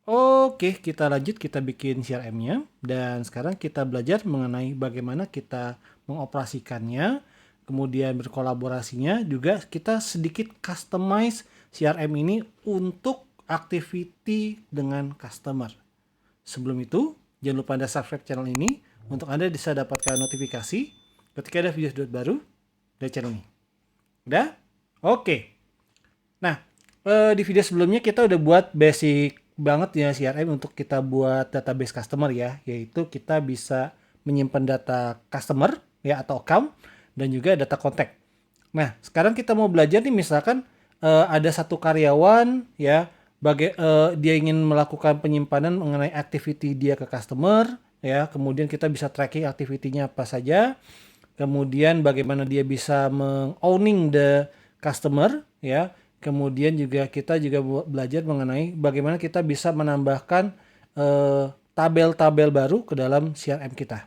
Oke, kita lanjut, kita bikin CRM-nya. Dan sekarang kita belajar mengenai bagaimana kita mengoperasikannya, kemudian berkolaborasinya, juga kita sedikit customize CRM ini untuk activity dengan customer. Sebelum itu, jangan lupa Anda subscribe channel ini untuk Anda bisa dapatkan notifikasi ketika ada video baru dari channel ini. Udah? Oke. Nah, di video sebelumnya kita udah buat basic banget ya CRM untuk kita buat database customer ya, yaitu kita bisa menyimpan data customer ya atau account dan juga data kontak. Nah, sekarang kita mau belajar nih misalkan ada satu karyawan ya, dia ingin melakukan penyimpanan mengenai activity dia ke customer ya, kemudian kita bisa tracking activity-nya apa saja. Kemudian bagaimana dia bisa meng-owning the customer ya. Kemudian juga kita juga belajar mengenai bagaimana kita bisa menambahkan tabel-tabel baru ke dalam CRM kita.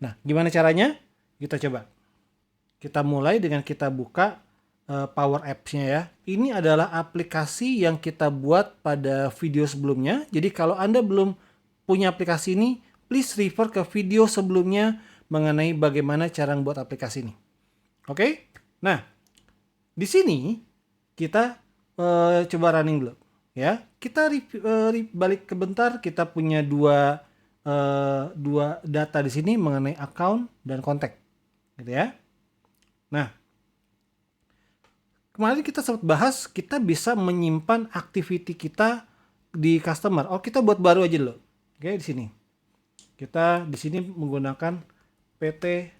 Nah, gimana caranya? Kita coba. Kita mulai dengan kita buka Power Apps-nya ya. Ini adalah aplikasi yang kita buat pada video sebelumnya. Jadi kalau Anda belum punya aplikasi ini, please refer ke video sebelumnya mengenai bagaimana cara membuat aplikasi ini. Oke? Nah, di sini kita coba running dulu ya. Kita balik ke bentar, kita punya dua data di sini mengenai account dan kontak gitu ya. Nah, kemarin kita sempat bahas kita bisa menyimpan activity kita di customer. Oh, kita buat baru aja dulu. Oke, di sini. Kita di sini menggunakan PT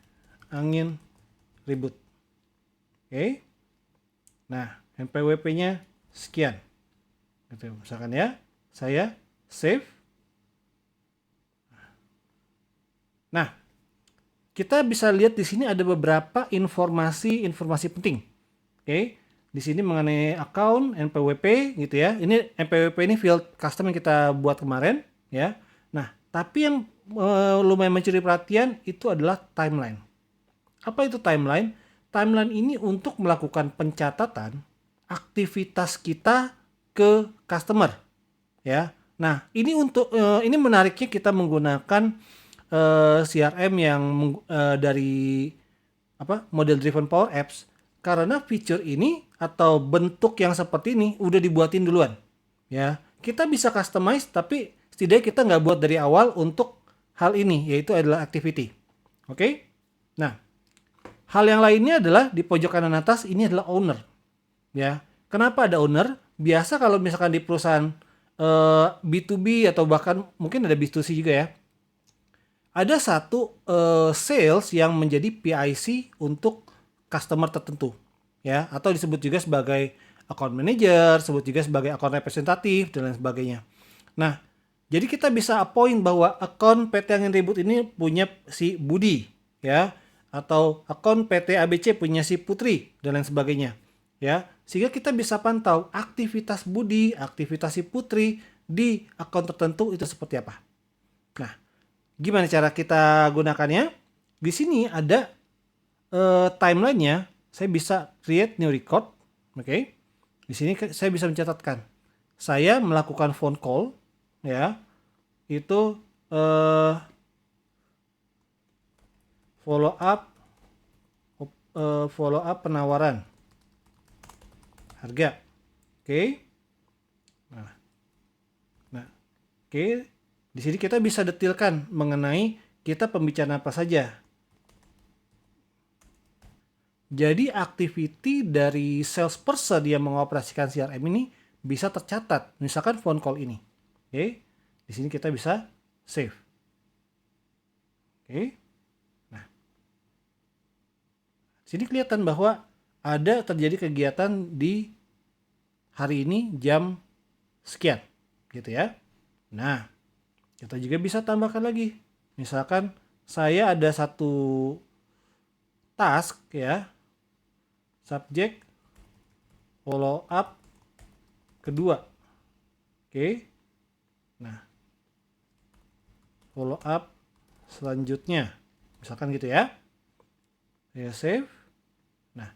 Angin Ribut. Oke. Nah, NPWP-nya sekian. Gitu, misalkan ya, saya save. Nah, kita bisa lihat di sini ada beberapa informasi penting. Oke. Di sini mengenai account NPWP gitu ya. Ini NPWP ini field custom yang kita buat kemarin ya. Nah, tapi yang lumayan mencuri perhatian itu adalah timeline. Apa itu timeline? Timeline ini untuk melakukan pencatatan aktivitas kita ke customer ya. Nah, ini menariknya kita menggunakan CRM yang dari model driven Power Apps karena fitur ini atau bentuk yang seperti ini udah dibuatin duluan ya. Kita bisa customize tapi setidaknya kita nggak buat dari awal untuk hal ini, yaitu adalah activity. Oke. Nah, hal yang lainnya adalah di pojok kanan atas ini adalah owner ya. Kenapa ada owner? Biasa kalau misalkan di perusahaan B2B atau bahkan mungkin ada B2C juga ya, ada satu sales yang menjadi PIC untuk customer tertentu ya, atau disebut juga sebagai account manager, sebut juga sebagai account representatif dan lain sebagainya. Nah, jadi kita bisa appoint bahwa account PT Angin Ribut ini punya si Budi ya, atau account PT ABC punya si Putri dan lain sebagainya ya, sehingga kita bisa pantau aktivitas Budi, aktivitas si Putri di account tertentu itu seperti apa. Nah, gimana cara kita gunakannya? Di sini ada timelinenya. Saya bisa create new record. Oke. Di sini saya bisa mencatatkan. Saya melakukan phone call ya. Itu follow up penawaran harga. Oke. Nah, oke. Di sini kita bisa detailkan mengenai kita pembicaraan apa saja. Jadi activity dari salesperson yang mengoperasikan CRM ini bisa tercatat. Misalkan phone call ini. Oke. Di sini kita bisa save. Oke. Nah, sini kelihatan bahwa ada terjadi kegiatan di hari ini jam sekian, gitu ya. Nah, kita juga bisa tambahkan lagi. Misalkan saya ada satu task ya, subjek follow up kedua. Oke. Nah, follow up selanjutnya. Misalkan gitu ya. Saya save. Nah,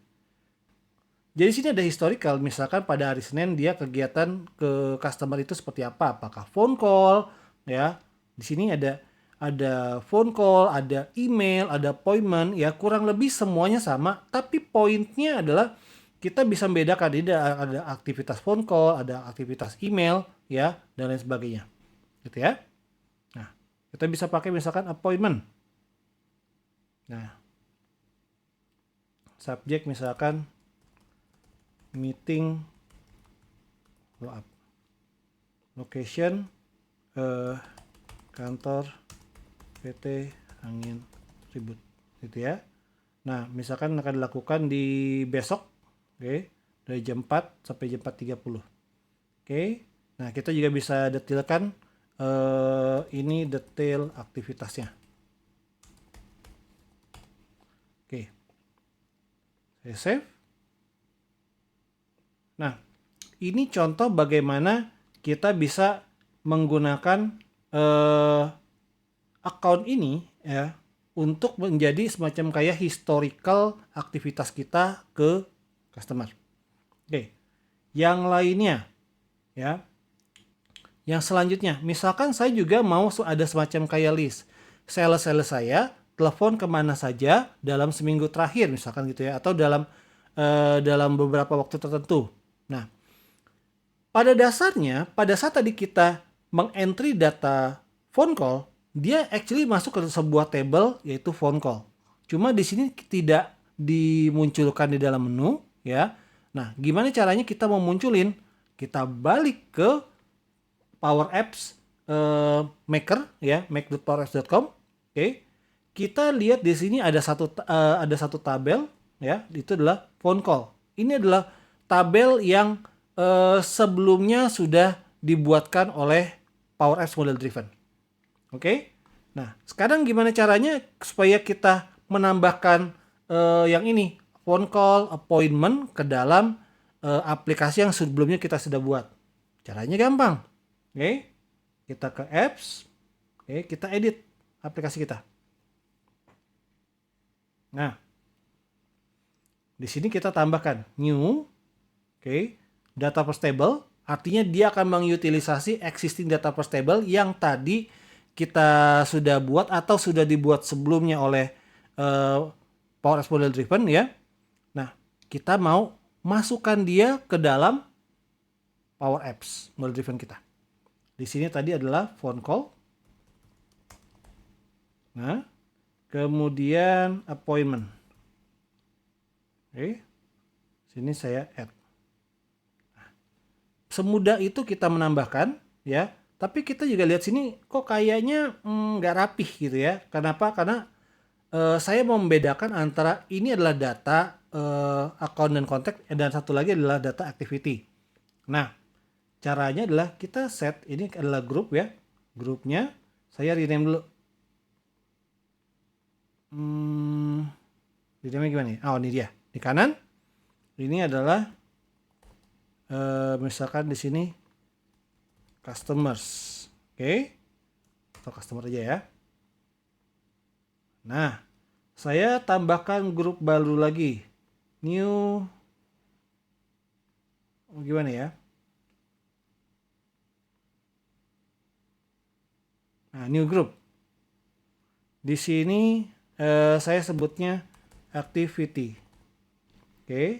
Jadi sini ada historical, misalkan pada hari Senin dia kegiatan ke customer itu seperti apa? Apakah phone call, ya. Di sini ada phone call, ada email, ada appointment, ya kurang lebih semuanya sama, tapi poinnya adalah kita bisa membedakan ini ada aktivitas phone call, ada aktivitas email, ya, dan lain sebagainya. Gitu ya. Nah, kita bisa pakai misalkan appointment. Nah, subjek misalkan meeting follow up. Location kantor PT Angin Tribut gitu ya. Nah, misalkan akan dilakukan di besok, oke, dari jam 4 sampai jam 4.30. Oke. Nah, kita juga bisa detailkan ini detail aktivitasnya. Oke. Saya save. Nah, ini contoh bagaimana kita bisa menggunakan account ini ya untuk menjadi semacam kayak historical aktivitas kita ke customer. Oke. Yang lainnya ya. Yang selanjutnya, misalkan saya juga mau ada semacam kayak list. Sales saya telepon kemana saja dalam seminggu terakhir misalkan gitu ya, atau dalam beberapa waktu tertentu. Nah, pada dasarnya, pada saat tadi kita mengentry data phone call, dia actually masuk ke sebuah table yaitu phone call. Cuma di sini tidak dimunculkan di dalam menu, ya. Nah, gimana caranya kita mau munculin? Kita balik ke Power Apps Maker, ya, make.powerapps.com. Oke. Kita lihat di sini ada satu tabel, ya, itu adalah phone call. Ini adalah tabel yang sebelumnya sudah dibuatkan oleh Power Apps Model Driven. Oke. Nah, sekarang gimana caranya supaya kita menambahkan yang ini, phone call, appointment ke dalam aplikasi yang sebelumnya kita sudah buat? Caranya gampang. Oke. Kita ke apps. Oke, kita edit aplikasi kita. Nah, di sini kita tambahkan new. Oke. Data first table, artinya dia akan mengutilisasi existing data first table yang tadi kita sudah buat atau sudah dibuat sebelumnya oleh Power Apps Model Driven ya. Nah, kita mau masukkan dia ke dalam Power Apps Model Driven kita. Di sini tadi adalah phone call. Nah, kemudian appointment. Oke. Sini saya add. Semudah itu kita menambahkan ya, tapi kita juga lihat sini kok kayaknya nggak rapih gitu ya. Kenapa? Karena saya mau membedakan antara ini adalah data account dan kontak, dan satu lagi adalah data activity. Nah, caranya adalah kita set, ini adalah grup ya, grupnya saya rename dulu. Rename gimana nih? Oh, ini dia di kanan. Ini adalah misalkan di sini customers, oke, atau customer aja ya. Nah, saya tambahkan grup baru lagi, new, gimana ya? Nah, new group. Di sini saya sebutnya activity, oke.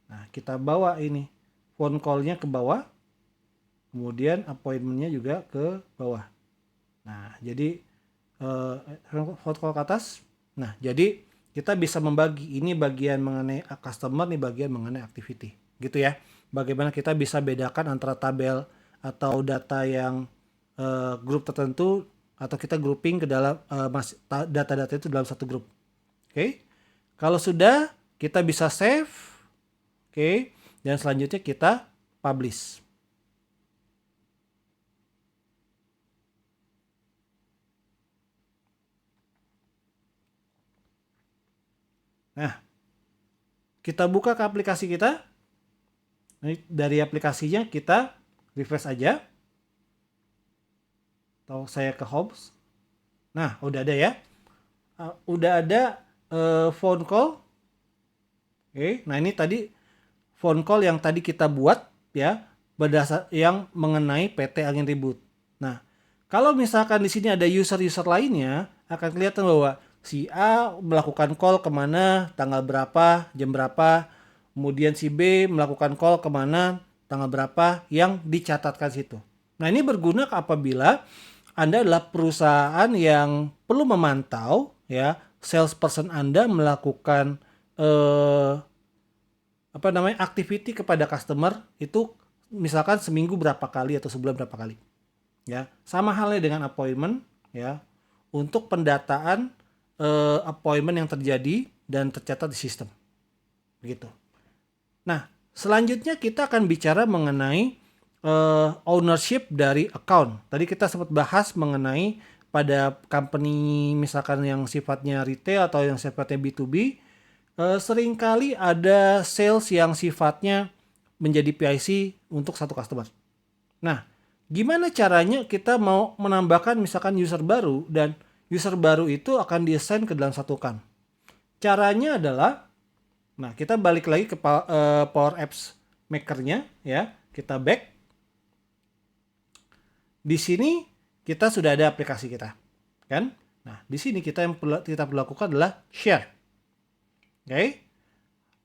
Nah, kita bawa ini phone call-nya ke bawah, kemudian appointment-nya juga ke bawah. Nah, jadi phone call ke atas. Nah, jadi kita bisa membagi ini bagian mengenai customer, ini bagian mengenai activity, gitu ya. Bagaimana kita bisa bedakan antara tabel atau data yang grup tertentu, atau kita grouping ke dalam data-data itu dalam satu grup. Oke. Kalau sudah, kita bisa save. Oke. Dan selanjutnya kita publish. Nah, kita buka ke aplikasi kita. Dari aplikasinya kita refresh aja. Atau saya ke Homes. Nah, udah ada ya. Udah ada phone call. Oke, nah ini tadi phone call yang tadi kita buat ya, berdasar yang mengenai PT Angin Ribut. Nah, kalau misalkan di sini ada user-user lainnya, akan kelihatan bahwa si A melakukan call kemana, tanggal berapa, jam berapa, kemudian si B melakukan call kemana, tanggal berapa, yang dicatatkan situ. Nah, ini berguna apabila Anda adalah perusahaan yang perlu memantau ya, salesperson Anda melakukan activity kepada customer itu misalkan seminggu berapa kali atau sebulan berapa kali. Ya, sama halnya dengan appointment ya, untuk pendataan appointment yang terjadi dan tercatat di sistem. Begitu. Nah, selanjutnya kita akan bicara mengenai ownership dari account. Tadi kita sempat bahas mengenai pada company misalkan yang sifatnya retail atau yang sifatnya B2B, seringkali ada sales yang sifatnya menjadi PIC untuk satu customer. Nah, gimana caranya kita mau menambahkan misalkan user baru dan user baru itu akan di-assign ke dalam satu account. Caranya adalah, nah kita balik lagi ke Power Apps Maker-nya ya, kita back. Di sini kita sudah ada aplikasi kita, kan? Nah, di sini kita perlu lakukan adalah share. Oke.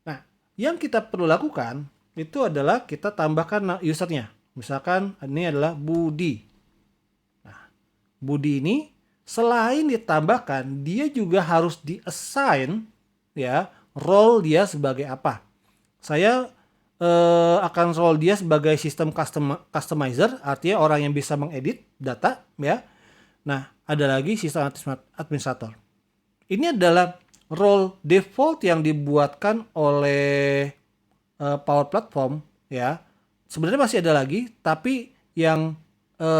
Nah, yang kita perlu lakukan itu adalah kita tambahkan usernya. Misalkan ini adalah Budi. Nah, Budi ini selain ditambahkan, dia juga harus di-assign ya, role dia sebagai apa. Saya akan role dia sebagai sistem customizer, artinya orang yang bisa mengedit data ya. Nah, ada lagi sistem administrator. Ini adalah role default yang dibuatkan oleh Power Platform ya. Sebenarnya masih ada lagi, tapi yang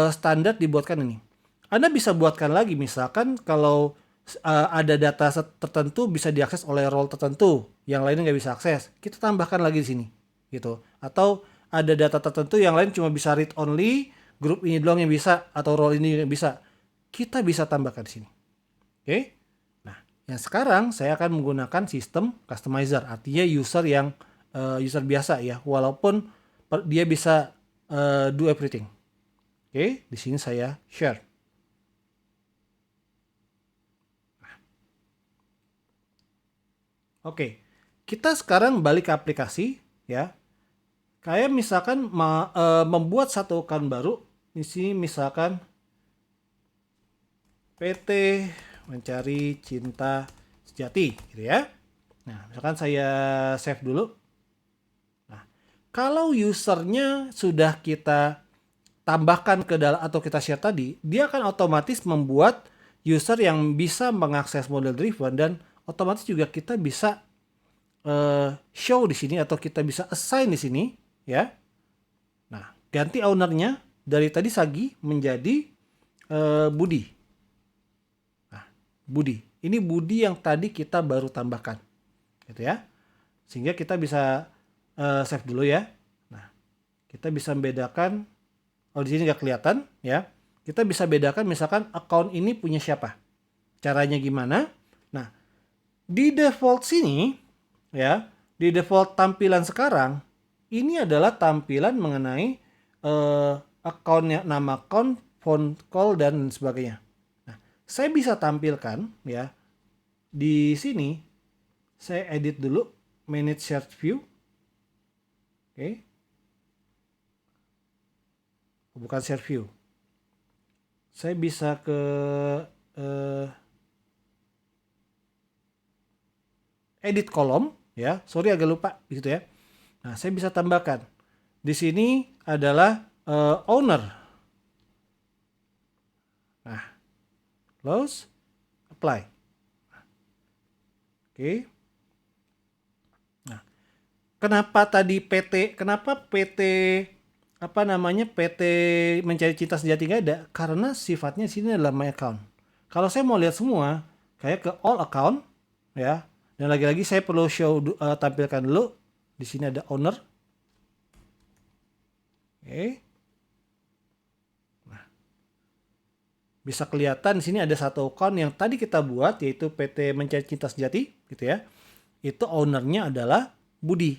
standar dibuatkan ini. Anda bisa buatkan lagi, misalkan kalau ada data tertentu bisa diakses oleh role tertentu, yang lainnya nggak bisa akses, kita tambahkan lagi di sini, gitu. Atau ada data tertentu yang lain cuma bisa read only, grup ini doang yang bisa, atau role ini yang bisa, kita bisa tambahkan di sini. Oke? Nah, yang sekarang saya akan menggunakan sistem customizer, artinya user yang user biasa ya, walaupun dia bisa do everything. Oke, di sini saya share. Oke, kita sekarang balik ke aplikasi ya. Kayak misalkan membuat satu account baru. Di sini misalkan PT Mencari Cinta Sejati gitu ya. Nah, misalkan saya save dulu. Nah, kalau usernya sudah kita tambahkan ke dalam atau kita share tadi, dia akan otomatis membuat user yang bisa mengakses model driven, dan otomatis juga kita bisa show di sini atau kita bisa assign di sini ya. Nah, ganti ownernya dari tadi Sagi menjadi Budi. Nah, Budi. Ini Budi yang tadi kita baru tambahkan. Gitu ya. Sehingga kita bisa save dulu ya. Nah, kita bisa membedakan, di sini nggak kelihatan ya. Kita bisa bedakan misalkan account ini punya siapa. Caranya gimana? Nah, di default sini ya, di default tampilan sekarang ini adalah tampilan mengenai accountnya, nama account, phone call dan sebagainya. Nah, saya bisa tampilkan ya di sini. Saya edit dulu, manage search view. Oke. Bukan share view. Saya bisa ke edit kolom ya. Sorry agak lupa gitu ya. Nah, saya bisa tambahkan. Di sini adalah owner. Nah, close, apply. Oke. Nah, kenapa tadi PT PT Mencari Cinta Sejati nggak ada? Karena sifatnya sini adalah my account. Kalau saya mau lihat semua, kayak ke all account ya. Dan lagi-lagi saya perlu tampilkan dulu. Di sini ada owner. Oke. Nah, bisa kelihatan di sini ada satu account yang tadi kita buat, yaitu PT Mencari Cinta Sejati gitu ya. Itu ownernya adalah Budi.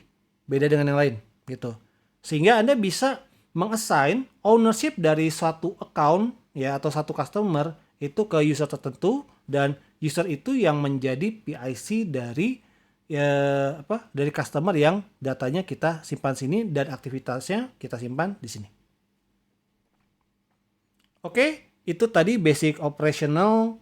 beda dengan yang lain gitu. Sehingga Anda bisa mengassign ownership dari suatu account ya atau satu customer itu ke user tertentu, dan user itu yang menjadi PIC dari dari customer yang datanya kita simpan sini dan aktivitasnya kita simpan di sini. Oke, itu tadi basic operational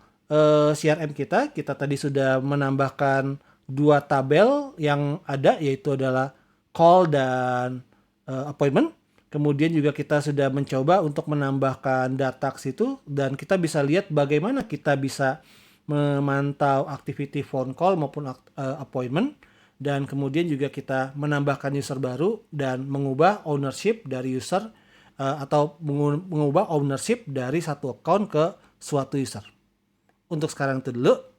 CRM kita. Kita tadi sudah menambahkan 2 tabel yang ada, yaitu adalah call dan appointment. Kemudian juga kita sudah mencoba untuk menambahkan data ke situ, dan kita bisa lihat bagaimana kita bisa memantau activity phone call maupun appointment. Dan kemudian juga kita menambahkan user baru dan mengubah ownership dari user atau mengubah ownership dari satu account ke suatu user. Untuk sekarang itu dulu.